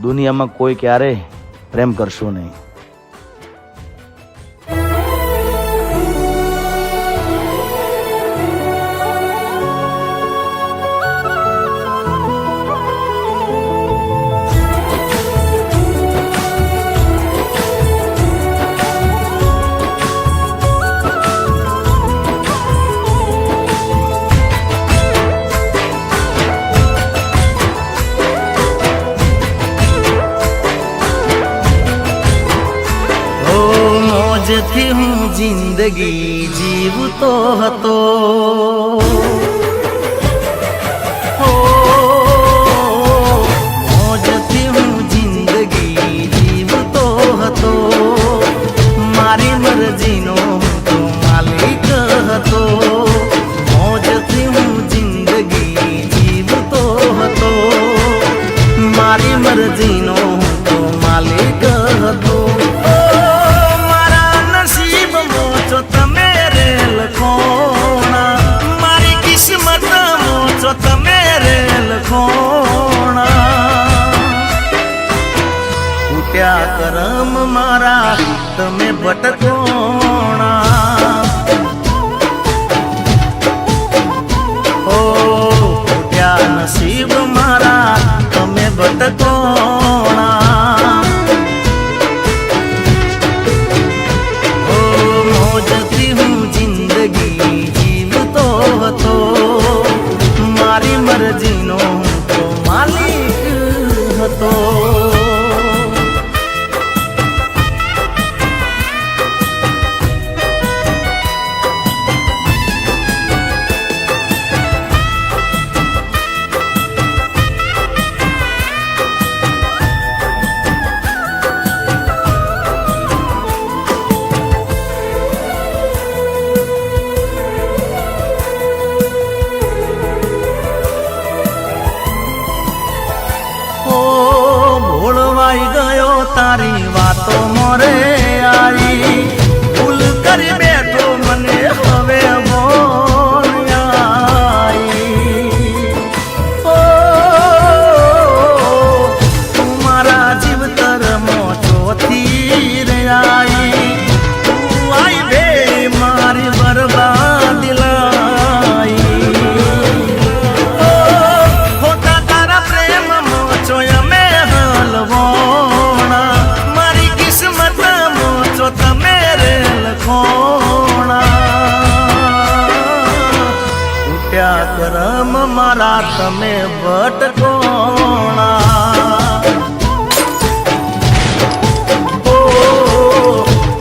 દુનિયામાં કોઈ ક્યારેય પ્રેમ કરશો નહીં. મોજથી હું જિંદગી જીવતો હતો. મોજથી હું જિંદગી જીવતો હતો. મારી મરજીનો તો માલિક હતો. મોજથી હું જિંદગી જીવતો હતો. મારી મરજીનો તો માલિક હતો. ઉઠ્યા કરમ મારા તમે ભટકોણા. ઓ ઉઠ્યા નસીબ મારા તમે ભટકોણા. ઓ મોજથી હું જિંદગી જીવતો હતો. મારી મરજીનો તો માલિક હતો. ગયો તારી વાતો મોરે આવી. ભૂલ કરી બેઠો મને હવે તું મારા જીવતર મોચોથી રહ્યા. તું આઈ બે મારી બરબાદી લાઈ. હોતા તારા પ્રેમ મોચો અમે હલવો. ઉઠ્યા કરમ મારા તમે ભટકોણા.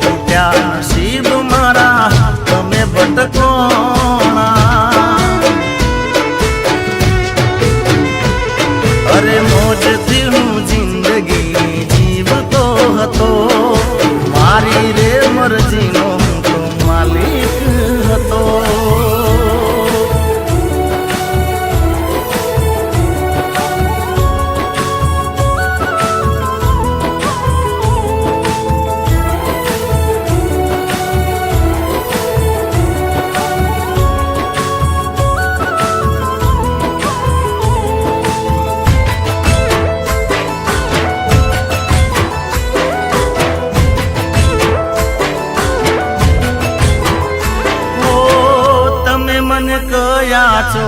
ઉઠ્યા નસીબ મારા તમે ભટકોણા. અરે મોજથી હું જિંદગી જીવતો હતો. મારી રે મરજીનો તો માલિક હતો. કયા છો